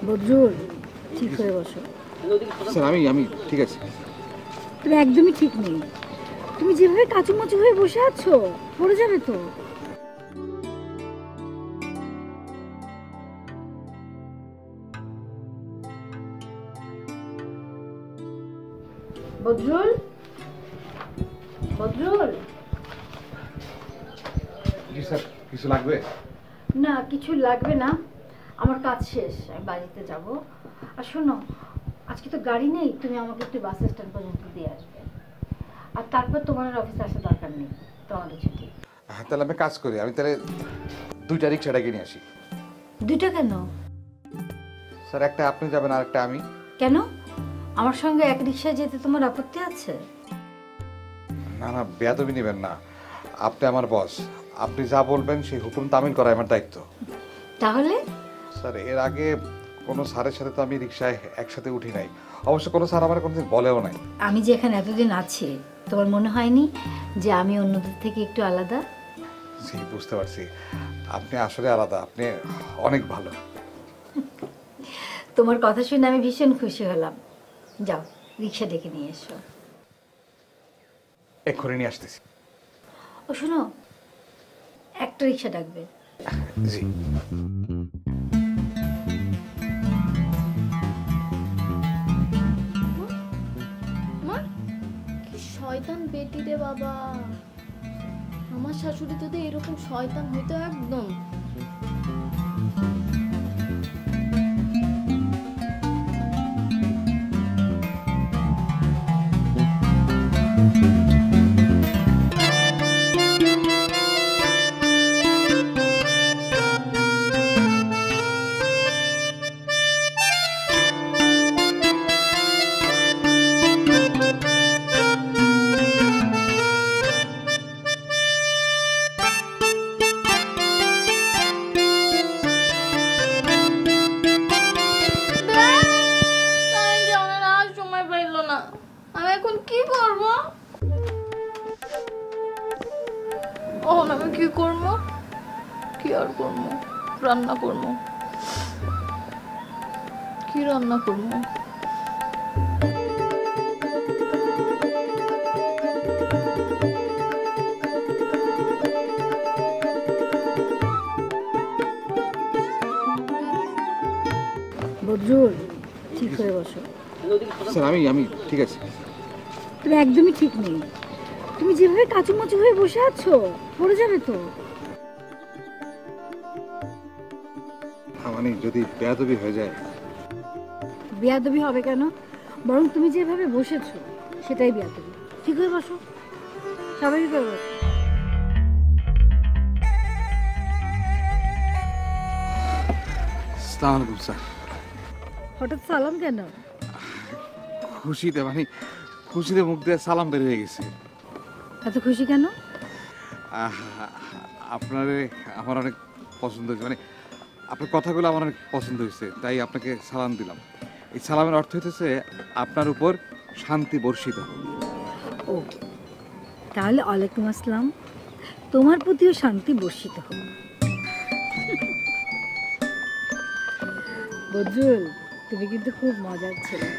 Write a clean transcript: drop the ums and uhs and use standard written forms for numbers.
বদরুল, ঠিক হয়ে বসো। স্যার আমি ঠিক আছে। তুমি একদমই ঠিক নেই। তুমি যেভাবে কাচুমাচু হয়ে বসে আছো, পড়ে যাবে তো। বদরুল, বদরুল। জি স্যার, কিছু লাগবে? না, কিছু লাগবে না, আমার কাজ শেষ, আমি বাড়িতে যাব। আর শোনো, আজকে তো গাড়ি নেই, তুমি আমাকে একটু বাস স্ট্যান্ড পর্যন্ত দিয়ে আসবে। আর তারপর তোমার অফিসে আসার দরকার নেই, তোমাদের ছুটি। হ্যাঁ, তাহলে আমি কাজ করি, আমি তাহলে 2টা রিক্সা ডেকে নিয়ে আসি। 2টা কেন? স্যার, একটা আপনি যাবেন আর একটা আমি। কেন? আমার সঙ্গে এক রিক্সায় যেতে তোমার আপত্তি আছে? না না, বেয়াদবি নেবেন না, আপনি আমার বস, আপনি যা বলবেন সেই হুকুম তামিল করা আমার দায়িত্ব। তাহলে? স্যার, এর আগে কোনো স্যারের সাথে তো আমি রিক্সায় একসাথে উঠি নাই, অবশ্য কোনো স্যার আমার কোনোদিন বলেও নাই। আমি যে এখানে এতদিন আছি, তোমার মনে হয়নি যে আমি অন্যদের থেকে একটু আলাদা? জি, বুঝতে পারছি, আপনি আসলে আলাদা, আপনি অনেক ভালো। তোমার কথা শুনে আমি ভীষণ খুশি হলাম। যাও, রিক্সা ডেকে নিয়ে এসো। এক্ষুনি নিয়ে আসতেছি। ও শোনো, একটা রিক্সা ডাকবে। জি। কি শয়তান বেটি রে বাবা, আমার শাশুড়ি যদি এরকম শয়তান হইতো একদম। আমি এখন কি করব? আমি কি করব? কি আর করব? রান্না করব। কি রান্না করব? বদরুল, ঠিক হয়ে বসো। স্যার, আমি ঠিক আছে। তুমি একদমই ঠিক নেই। তুমি যেভাবে কাচুমাচু হয়ে বসে আছো, পড়ে যাবে তো। মানে যদি বেয়াদবি হয়ে যায়। বেয়াদবি হবে কেন? বরং তুমি যেভাবে বসেছো সেটাই বেয়াদবি। ঠিক হয়ে বসো, স্বাভাবিক হয়ে বসো। আসসালামু আলাইকুম স্যার। হঠাৎ সালাম কেন? খুশিতে মুখ দিয়ে সালাম বের হয়ে গেছে। এত খুশি কেন? আপনারে আমার অনেক পছন্দ হয়েছে, মানে আপনার কথাগুলো আমার অনেক পছন্দ হয়েছে, তাই আপনাকে সালাম দিলাম। এই সালামের অর্থ হইতেছে আপনার উপর শান্তি বর্ষিত। ও, তাহলে ওয়ালাইকুম আসসালাম, তোমার প্রতিও শান্তি বর্ষিত হোক। বদরুল, তুমি কিন্তু খুব মজার ছেলে।